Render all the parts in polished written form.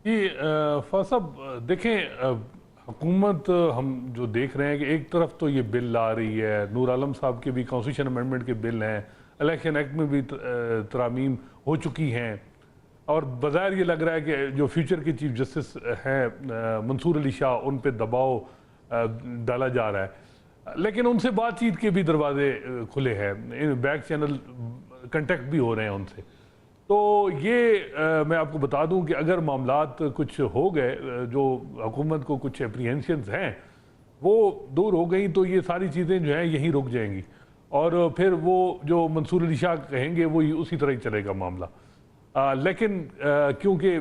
ये साहब देखें, हुकूमत हम जो देख रहे हैं कि एक तरफ तो ये बिल ला रही है, नूर आलम साहब के भी कॉन्स्टिट्यूशन अमेंडमेंट के बिल हैं, इलेक्शन एक्ट में भी तरामीम हो चुकी हैं, और बज़ाहिर ये लग रहा है कि जो फ्यूचर के चीफ जस्टिस हैं मंसूर अली शाह, उन पे दबाव डाला जा रहा है। लेकिन उनसे बातचीत के भी दरवाजे खुले हैं, बैक चैनल कंटेक्ट भी हो रहे हैं उनसे। तो ये मैं आपको बता दूं कि अगर मामलात कुछ हो गए, जो हुकूमत को कुछ एप्रीहेंशंस हैं वो दूर हो गई, तो ये सारी चीज़ें जो हैं यहीं रुक जाएंगी, और फिर वो जो मंसूर अली शाह कहेंगे वो उसी तरह ही चलेगा मामला। लेकिन क्योंकि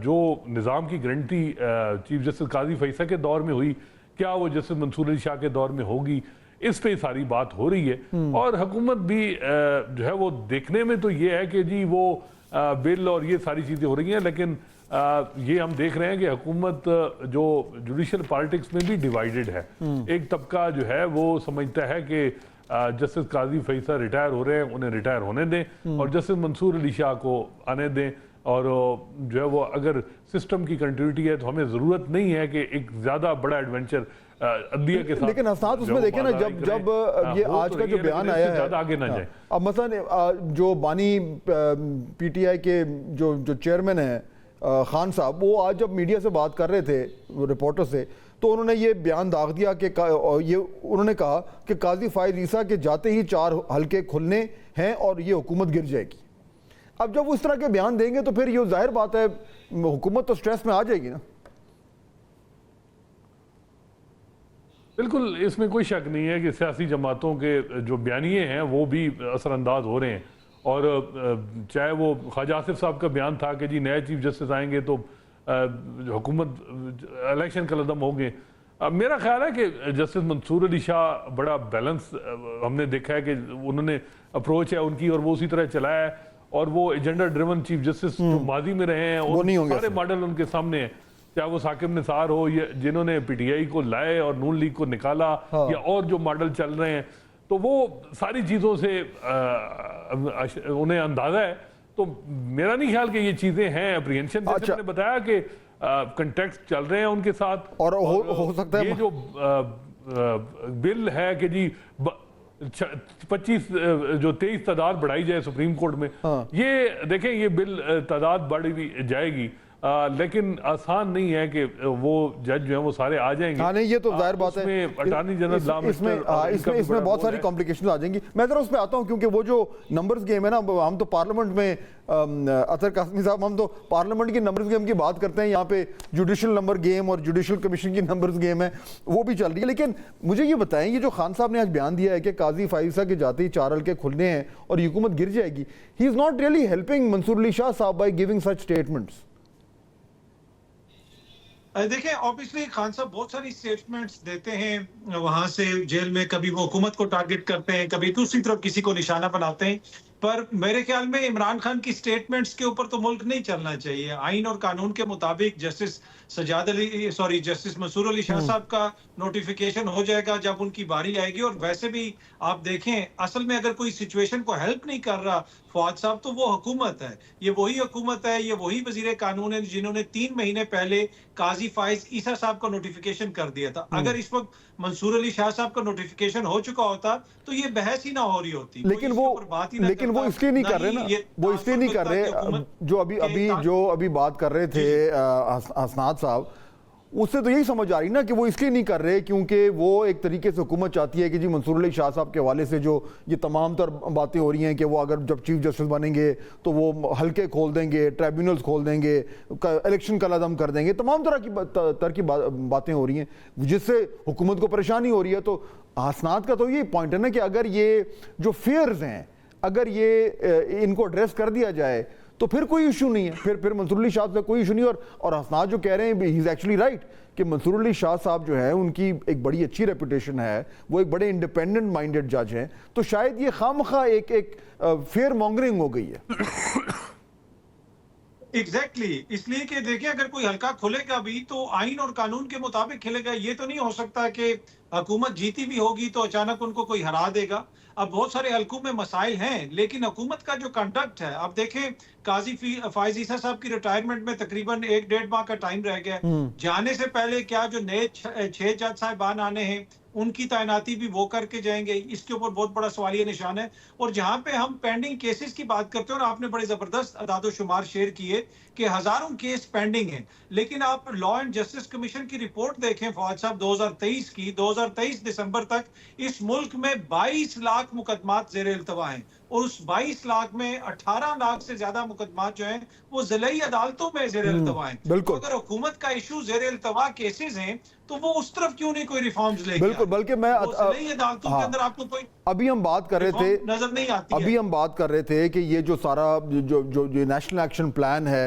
जो निज़ाम की गारंटी चीफ जस्टिस काजी फैसल के दौर में हुई, क्या वो जस्टिस मंसूर अली शाह के दौर में होगी, इस पे सारी बात हो रही है। और हुकूमत भी जो है वो देखने में तो ये है कि जी वो बिल और ये सारी चीज़ें हो रही हैं, लेकिन ये हम देख रहे हैं कि हुकूमत जो जुडिशल पॉलिटिक्स में भी डिवाइडेड है। एक तबका जो है वो समझता है कि जस्टिस काजी फैसल रिटायर हो रहे हैं, उन्हें रिटायर होने दें और जस्टिस मंसूर अली शाह को आने दें, और जो है वो अगर सिस्टम की कंटिन्यूटी है तो हमें ज़रूरत नहीं है कि एक ज़्यादा बड़ा एडवेंचर अदलिया के साथ। लेकिन हसनात उसमें देखें ना, जब ये आज का जो बयान आया है, आगे ना जाए। अब मसलन जो बानी पीटीआई के जो चेयरमैन हैं खान साहब, वो आज जब मीडिया से बात कर रहे थे रिपोर्टर से, तो उन्होंने ये बयान दाग दिया कि ये उन्होंने कहा कि काजी फायद ईसा के जाते ही 4 हलके खुलने हैं और ये हुकूमत गिर जाएगी। अब जब वो इस तरह के बयान देंगे तो फिर ये जाहिर बात है हुकूमत तो स्ट्रेस में आ जाएगी ना। बिल्कुल, इसमें कोई शक नहीं है कि सियासी जमातों के जो बयानिए हैं वो भी असरअंदाज हो रहे हैं, और चाहे वो ख्वाजा आसिफ साहब का बयान था कि जी नए चीफ जस्टिस आएंगे तो हुकूमत इलेक्शन का लदम होंगे। मेरा ख्याल है कि जस्टिस मंसूर अली शाह बड़ा बैलेंस हमने देखा है कि उन्होंने अप्रोच है उनकी, और वो उसी तरह चलाया है, और वो एजेंडा ड्रिवन चीफ जस्टिस जो माजी में रहे हैं वो सारे मॉडल उनके सामने हैं, चाहे वो साकिब निसार हो या जिन्होंने पीटीआई को लाए और नून लीग को निकाला, या और जो मॉडल चल रहे हैं, तो वो सारी चीज़ों से उन्हें अंदाज़ा है। तो मेरा नहीं ख्याल कि ये चीज़ें हैं अप्रीहेंशन, जैसे मैंने बताया कि कंटेक्स्ट चल रहे हैं उनके साथ, और हो सकता है ये जो बिल है कि जी 23 तादाद बढ़ाई जाए सुप्रीम कोर्ट में, ये देखें ये बिल तादाद बढ़ भी जाएगी, लेकिन आसान नहीं है कि वो जज जो है वो सारे आ जाएंगे। हाँ नहीं, ये तो जाहिर बात है, अटॉर्नी जनरल इसमें बहुत सारी कॉम्प्लिकेशंस आ जाएंगी। मैं जरा उस पर आता हूँ, क्योंकि वो जो नंबर्स गेम है ना, हम तो पार्लियामेंट में अतर कासमी साहब, हम तो पार्लियामेंट की नंबर्स गेम की बात करते हैं, यहाँ पे जुडिशल नंबर गेम और जुडिशल कमीशन की नंबर्स गेम है, वो भी चल रही है। लेकिन मुझे ये बताएं, ये जो खान साहब ने आज बयान दिया है कि काजी फाइसा के जाते ही 4 हलके खुलने हैं और हुकूमत गिर जाएगी, he is not really helping Mansoor Ali Shah साहब बाय गिविंग सच स्टेटमेंट्स। देखें, ऑब्वियसली खान साहब बहुत सारी स्टेटमेंट्स देते हैं वहां से जेल में, कभी वो हुकूमत को टारगेट करते हैं, कभी दूसरी तरफ किसी को निशाना बनाते हैं, पर मेरे ख्याल में इमरान खान की स्टेटमेंट्स के ऊपर तो मुल्क नहीं चलना चाहिए। आइन और कानून के मुताबिक जस्टिस मंसूर अली शाह साहब का नोटिफिकेशन हो जाएगा जब उनकी बारी आएगी। और वैसे भी आप देखें, असल में अगर कोई सिचुएशन को हेल्प नहीं कर रहा फवाद साहब, तो वो हुकूमत है, ये वही हुकूमत है, ये वही वजीर कानून है जिन्होंने 3 महीने पहले काजी फाइज ईसा साहब का नोटिफिकेशन कर दिया था। अगर इस वक्त मंसूर अली शाह साहब का नोटिफिकेशन हो चुका होता तो ये बहस ही ना हो रही होती। लेकिन वो इसलिए नहीं कर रहे ना, वो इसलिए नहीं कर रहे, जो अभी बात कर रहे थे हसनात साहब, उससे तो यही समझ आ रही ना कि वो इसलिए नहीं कर रहे क्योंकि वो एक तरीके से हुकूमत चाहती है कि जी मंसूर अली शाह साहब के हवाले से जो ये तमाम तर बातें हो रही हैं कि वो अगर जब चीफ जस्टिस बनेंगे तो वो हल्के खोल देंगे, ट्राइब्यूनल्स खोल देंगे, इलेक्शन का लदम कर देंगे, तमाम तरह की बातें हो रही हैं जिससे हुकूमत को परेशानी हो रही है। तो हसनात का तो ये पॉइंट है ना कि अगर ये जो फेयर्स हैं, अगर ये इनको एड्रेस कर दिया जाए तो फिर कोई इशू नहीं है, फिर मंसूर अली शाह से कोई इशू नहीं। और हसनात जो कह रहे हैं, ही इज एक्चुअली राइट कि मंसूर अली शाह साहब जो है उनकी एक बड़ी अच्छी रेपुटेशन है, वो एक बड़े इंडिपेंडेंट माइंडेड जज हैं, तो शायद ये खामखा एक फेयर मॉन्गरिंग हो गई है। एग्जैक्टली इसलिए कि देखिए अगर कोई हल्का खुलेगा भी तो आइन और कानून के मुताबिक खेलेगा। ये तो नहीं हो सकता कि हुकूमत जीती भी होगी तो अचानक उनको कोई हरा देगा। अब बहुत सारे हलकों में मसाइल हैं, लेकिन हुकूमत का जो कंडक्ट है, अब देखें काजी फायज ईसा साहब की रिटायरमेंट में तकरीबन 1-1.5 माह का टाइम रह गया। जाने से पहले क्या जो नए 6 जज साहिबान आने हैं उनकी तैनाती भी वो करके जाएंगे, इसके ऊपर बहुत बड़ा सवालिया निशान है। और जहां पे हम पेंडिंग केसेस की बात करते हैं, और आपने बड़े जबरदस्त अदादोशुमार शेयर किए कि हजारों केस पेंडिंग हैं, लेकिन आप लॉ एंड जस्टिस कमीशन की रिपोर्ट देखें फवाद साहब 2023 की, 2023 दिसंबर तक इस मुल्क में 22 लाख मुकदमात ज़ेर इल्तवा हैं, और उस 22 लाख में 18 लाख से ज्यादा मुकदमात जो हैं वो ज़िलाई अदालतों में ज़ेर इल्तवा हैं। तो अगर हुकूमत का इशू ज़ेर इल्तवा केसेस हैं तो वो उस तरफ क्यों नहीं कोई रिफॉर्म्स लेके? बिल्कुल, बल्कि मैं अदालतों के अंदर आपको कोई अभी हम बात कर रहे थे, नजर नहीं आती अभी हम बात कर रहे थे कि ये जो सारा जो नेशनल एक्शन प्लान है,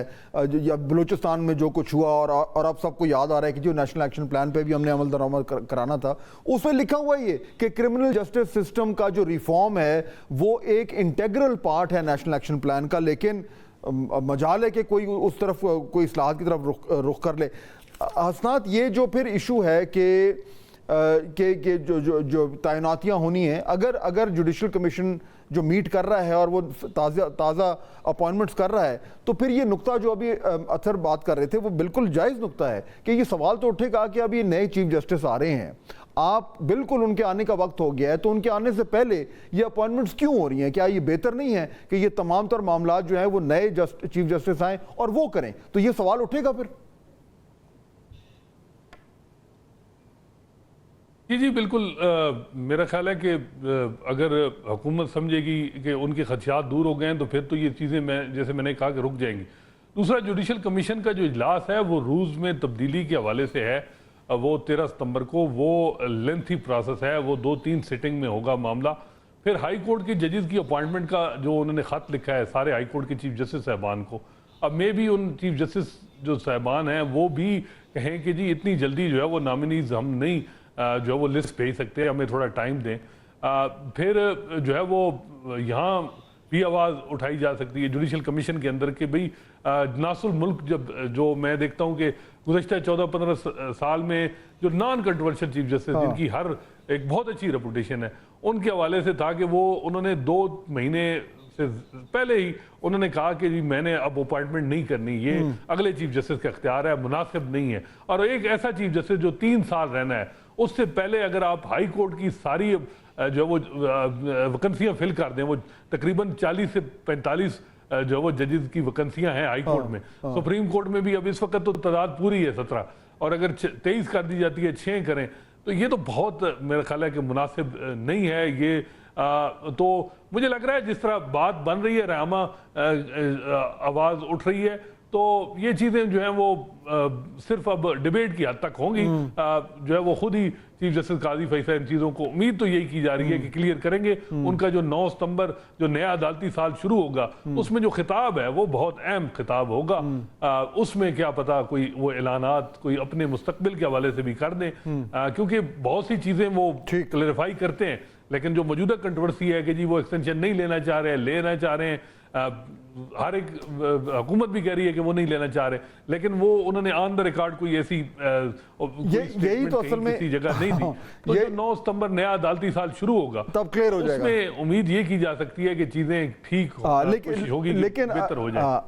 या बलूचिस्तान में जो कुछ हुआ, और अब सबको याद आ रहा है कि जो नेशनल एक्शन प्लान पे भी हमने अमल दरामद कराना था, उसमें लिखा हुआ ये कि क्रिमिनल जस्टिस सिस्टम का जो रिफॉर्म है वो एक इंटेग्रल पार्ट है नेशनल एक्शन प्लान का, लेकिन मजाल है कि कोई उस तरफ कोई इस्लाहात की तरफ रुख कर ले। हसनात, ये जो फिर इशू है कि जो तैनातियाँ होनी है, अगर जुडिशल कमीशन जो मीट कर रहा है और वो ताज़ा अपॉइंटमेंट्स कर रहा है, तो फिर ये नुक्ता जो अभी अथर बात कर रहे थे वो बिल्कुल जायज़ नुक्ता है कि ये सवाल तो उठेगा कि अब ये नए चीफ जस्टिस आ रहे हैं, आप बिल्कुल उनके आने का वक्त हो गया है, तो उनके आने से पहले ये अपॉइंटमेंट्स क्यों हो रही हैं? क्या ये बेहतर नहीं है कि ये तमाम तर मामला जो हैं वो नए चीफ जस्टिस आएँ और वो करें? तो ये सवाल उठेगा फिर। जी बिल्कुल, मेरा ख्याल है कि अगर हुकूमत समझेगी कि उनके खदशात दूर हो गए हैं तो फिर तो ये चीज़ें जैसे मैंने कहा कि रुक जाएंगी। दूसरा, जुडिशल कमीशन का जो इजलास है वो रूल्स में तब्दीली के हवाले से है, वो 13 सितंबर को, वो लेंथी प्रोसेस है, वो 2-3 सिटिंग में होगा मामला। फिर हाई कोर्ट के जजेस की अपॉइंटमेंट का जो उन्होंने ख़त लिखा है सारे हाई कोर्ट के चीफ जस्टिस साहबान को, अब मे भी उन चीफ जस्टिस जो साहबान हैं वो भी कहें कि जी इतनी जल्दी जो है वो नॉमिनीज हम नहीं जो है वो लिस्ट भेज सकते हैं, हमें थोड़ा टाइम दें। फिर जो है वो यहाँ भी आवाज़ उठाई जा सकती है जुडिशल कमीशन के अंदर कि भाई नासुल मुल्क, जब जो मैं देखता हूँ कि गुज़श्ता 14-15 साल में जो नॉन कंट्रोवर्शियल चीफ जस्टिस जिनकी हर एक बहुत अच्छी रेपुटेशन है, उनके हवाले से था कि वो उन्होंने 2 महीने से पहले ही उन्होंने कहा कि जी मैंने अब अपॉइंटमेंट नहीं करनी, ये अगले चीफ जस्टिस का इख्तियार है, मुनासिब नहीं है। और एक ऐसा चीफ जस्टिस जो 3 साल रहना है, उससे पहले अगर आप हाई कोर्ट की सारी जो वो वैकेंसियां फिल कर दें, वो तकरीबन 40 से 45 जो वो जजेस की वैकेंसियां हैं हाई कोर्ट में। सुप्रीम कोर्ट में भी अब इस वक्त तो तादाद पूरी है 17, और अगर 23 कर दी जाती है, 6 करें, तो ये तो बहुत मेरा ख्याल है कि मुनासिब नहीं है ये। तो मुझे लग रहा है जिस तरह बात बन रही है, रहमा आवाज़ उठ रही है, तो ये चीज़ें जो हैं वो सिर्फ अब डिबेट की हद तक होंगी। जो है वो खुद ही चीफ जस्टिस काजी फैसला इन चीज़ों को उम्मीद तो यही की जा रही है कि क्लियर करेंगे। उनका जो 9 सितंबर जो नया अदालती साल शुरू होगा, उसमें जो खिताब है वो बहुत अहम खिताब होगा। उसमें क्या पता कोई वो ऐलानात कोई अपने मुस्तकबिल के हवाले से भी कर दें, क्योंकि बहुत सी चीज़ें वो क्लैरिफाई करते हैं, लेकिन जो मौजूदा कंट्रोवर्सी है कि जी वो एक्सटेंशन नहीं लेना चाह रहे हैं, लेना चाह रहे हैं, हर एक हुकूमत भी कह रही है कि वो नहीं लेना चाह रहे, लेकिन वो उन्होंने ऑन द रिकॉर्ड कोई ऐसी यही तो असल में किसी जगह नहीं दी। तो जो 9 सितंबर नया अदालती साल शुरू होगा तब क्लियर हो जाएगा। उसमें उम्मीद ये की जा सकती है कि चीजें ठीक होगी, लेकिन बेहतर हो जाए।